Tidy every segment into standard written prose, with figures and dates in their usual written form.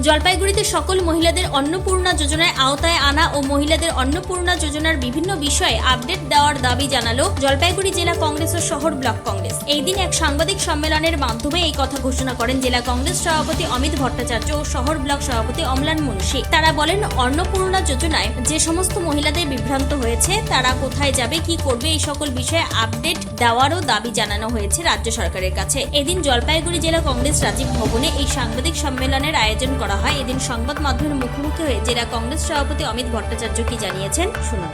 জলপাইগুড়িতে সকল মহিলাদের অন্নপূর্ণা যোজনায় আওতায় আনা ও মহিলাদের অন্নপূর্ণা যোজনার বিভিন্ন বিষয়ে আপডেট দেওয়ার দাবি জানালো জলপাইগুড়ি জেলা কংগ্রেস ও শহর ব্লক কংগ্রেস। এই দিন এক সাংবাদিক সম্মেলনের মাধ্যমে এই কথা ঘোষণা করেন জেলা কংগ্রেস সভাপতি অমিত ভট্টাচার্য ও শহর ব্লক সভাপতি অম্লান মুন্সি। তারা বলেন, অন্নপূর্ণা যোজনায় যে সমস্ত মহিলাদের বিভ্রান্ত হয়েছে তারা কোথায় যাবে, কি করবে, এই সকল বিষয়ে আপডেট দেওয়ারও দাবি জানানো হয়েছে রাজ্য সরকারের কাছে। এদিন জলপাইগুড়ি জেলা কংগ্রেস রাজীব ভবনে এই সাংবাদিক সম্মেলনের আয়োজন করা হয়। এদিন সংবাদ মাধ্যমের মুখোমুখি হয়ে জেলা কংগ্রেস সভাপতি অমিত ভট্টাচার্য কি জানিয়েছেন শুনুন।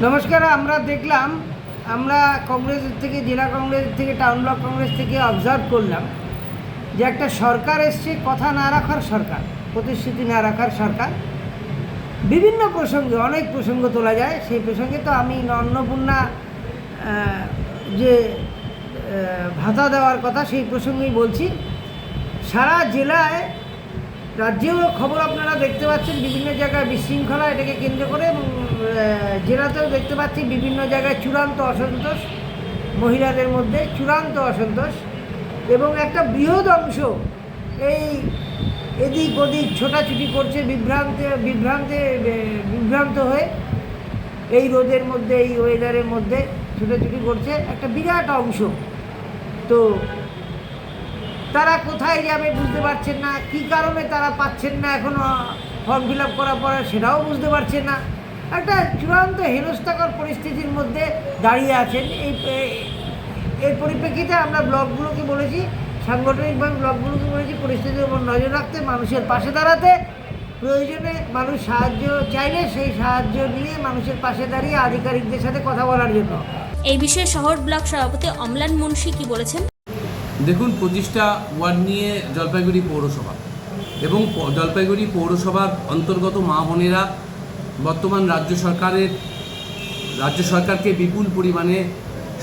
নমস্কার, আমরা দেখলাম, আমরা কংগ্রেসের থেকে, জেলা কংগ্রেস থেকে, টাউন ব্লক কংগ্রেস থেকে অবজার্ভ করলাম যে একটা সরকার এসছে, কথা না রাখার সরকার, প্রতিশ্রুতি না রাখার সরকার। বিভিন্ন প্রসঙ্গে অনেক প্রসঙ্গ তোলা যায়, সেই প্রসঙ্গে তো আমি অন্নপূর্ণা যে ভাতা দেওয়ার কথা সেই প্রসঙ্গেই বলছি। সারা জেলায়, রাজ্যেও খবর আপনারা দেখতে পাচ্ছেন, বিভিন্ন জায়গায় বিশৃঙ্খলা এটাকে কেন্দ্র করে, এবং জেলাতেও দেখতে পাচ্ছি বিভিন্ন জায়গায় চূড়ান্ত অসন্তোষ, মহিলাদের মধ্যে চূড়ান্ত অসন্তোষ, এবং একটা বৃহৎ অংশ এই এদিক ওদিক ছোটাছুটি করছে, বিভ্রান্ত হয়ে এই রোদের মধ্যে, এই ওয়েদারের মধ্যে ছোটাছুটি করছে একটা বিরাট অংশ। তো তারা কোথায় যাবে বুঝতে পারছেন না, কী কারণে তারা পাচ্ছেন না, এখনও ফর্ম ফিল আপ করার পরে সেটাও বুঝতে পারছেন না। একটা চূড়ান্ত হেনস্থাকর পরিস্থিতির মধ্যে দাঁড়িয়ে আছেন। এর পরিপ্রেক্ষিতে আমরা ব্লকগুলোকে বলেছি, সাংগঠনিকভাবে ব্লকগুলোকে বলেছি পরিস্থিতির উপর নজর রাখতে, মানুষের পাশে দাঁড়াতে, প্রয়োজনে মানুষ সাহায্য চাইলে সেই সাহায্য নিয়ে মানুষের পাশে দাঁড়িয়ে আধিকারিকদের সাথে কথা বলার জন্য। এই বিষয়ে শহর ব্লক সভাপতি অম্লান মুন্সি কি বলেছেন? দেখুন, 25টা ওয়ার্ড নিয়ে জলপাইগুড়ি পৌরসভা, এবং জলপাইগুড়ি পৌরসভার অন্তর্গত মা বোনেরা বর্তমান রাজ্য সরকারকে বিপুল পরিমাণে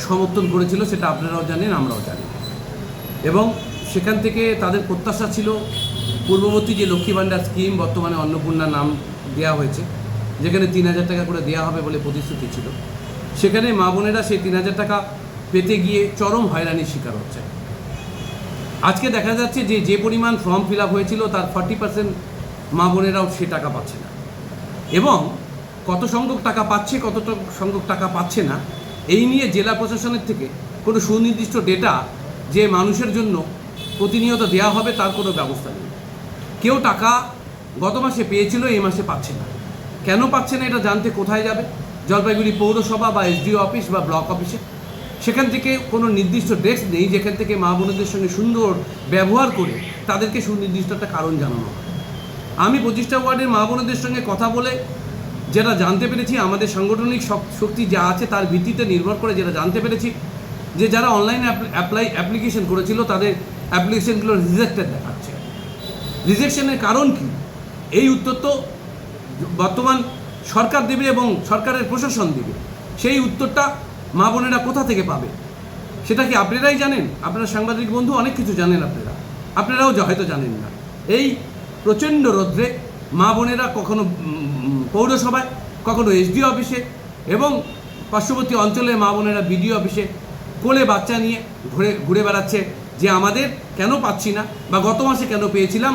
সমর্থন করেছিল, সেটা আপনারাও জানেন, আমরাও জানি। এবং সেখান থেকে তাদের প্রত্যাশা ছিল পূর্ববর্তী যে লক্ষ্মী ভাণ্ডার স্কিম, বর্তমানে অন্নপূর্ণা নাম দেওয়া হয়েছে, যেখানে 3000 টাকা করে দেওয়া হবে বলে প্রতিশ্রুতি ছিল, সেখানে মা বোনেরা সেই 3000 টাকা পেতে গিয়ে চরম হয়রানির শিকার হচ্ছে। আজকে দেখা যাচ্ছে যে পরিমাণ ফর্ম ফিল আপ হয়েছিল তার 40% মা বোনেরাও সে টাকা পাচ্ছে না, এবং কত সংখ্যক টাকা পাচ্ছে, কত সংখ্যক টাকা পাচ্ছে না, এই নিয়ে জেলা প্রশাসনের থেকে কোনো সুনির্দিষ্ট ডেটা যে মানুষের জন্য প্রতিনিয়ত দেওয়া হবে তার কোনো ব্যবস্থা নেই। কেউ টাকা গত মাসে পেয়েছিল, এই মাসে পাচ্ছে না। কেন পাচ্ছে না এটা জানতে কোথায় যাবে? জলপাইগুড়ি পৌরসভা বা এসডিও অফিস বা ব্লক অফিসে। সেখান থেকে কোনো নির্দিষ্ট ডেস্ক নেই যেখান থেকে মা বোনদের সঙ্গে সুন্দর ব্যবহার করে তাদেরকে সুনির্দিষ্ট একটা কারণ জানানো হয়। আমি 25টা ওয়ার্ডের মা বোনদের সঙ্গে কথা বলে যেটা জানতে পেরেছি, আমাদের সাংগঠনিক শক্তি যা আছে তার ভিত্তিতে নির্ভর করে যেটা জানতে পেরেছি, যে যারা অনলাইনে অ্যাপ্লিকেশন করেছিল তাদের অ্যাপ্লিকেশনগুলো রিজেক্টেড দেখাচ্ছে। রিজেকশনের কারণ কি, এই উত্তর তো বর্তমান সরকার দেবে এবং সরকারের প্রশাসন দেবে। সেই উত্তরটা মা বোনেরা কোথা থেকে পাবে সেটা কি আপনারাই জানেন? আপনারা সাংবাদিক বন্ধু অনেক কিছু জানেন, আপনারাও হয়তো জানেন না। এই প্রচণ্ড রৌদ্রে মা বোনেরা কখনো পৌরসভায়, কখনো এসডিও অফিসে, এবং পার্শ্ববর্তী অঞ্চলের মা বোনেরা বিডিও অফিসে কোলে বাচ্চা নিয়ে ঘুরে বেড়াচ্ছে, যে আমাদের কেন পাচ্ছি না, বা গত মাসে কেন পেয়েছিলাম,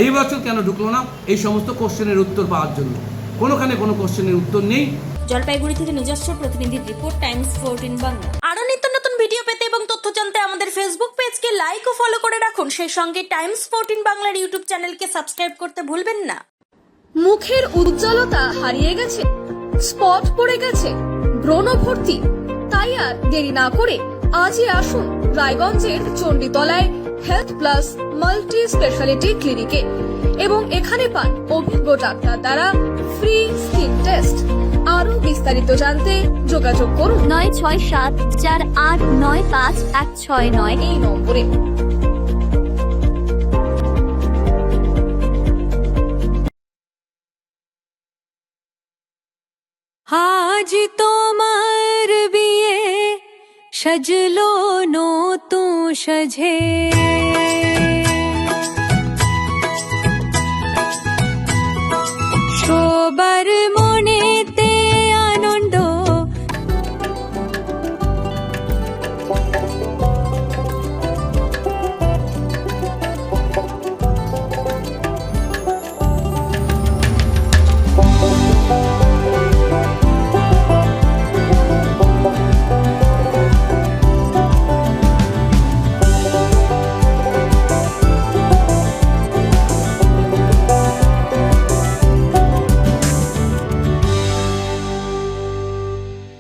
এই বছর কেন ঢুকলো না, এই সমস্ত কোশ্চেনের উত্তর পাওয়ার জন্য। কোনোখানে কোনো কোশ্চেনের উত্তর নেই। জলপাইগুড়ি থেকে নিজস্ব প্রতিনিধির রিপোর্ট, টাইমস 14 বাংলা। আরো নিত্য নতুন ভিডিও পেতে এবং তথ্য জানতে আমাদের ফেসবুক পেজকে লাইক ও ফলো করে রাখুন। সেই সঙ্গে টাইমস 14 বাংলার ইউটিউব চ্যানেলকে সাবস্ক্রাইব করতে ভুলবেন না। মুখের উজ্জ্বলতা হারিয়ে গেছে, স্পট পড়ে গেছে, ব্রণ ভর্তি, তাই আর দেরি না করে আজই আসুন রায়গঞ্জের চণ্ডীতলায় হেলথ প্লাস মাল্টি স্পেশালিটি ক্লিনিকে, এবং এখানে পান অভিজ্ঞ ডাক্তার দ্বারা ফ্রি স্কিন টেস্ট। আরো বিস্তারিত জানতে যোগাযোগ করুন 9674895169 এই নম্বরে। আজ তোমার বিয়ে সাজলো নতুন সাজে।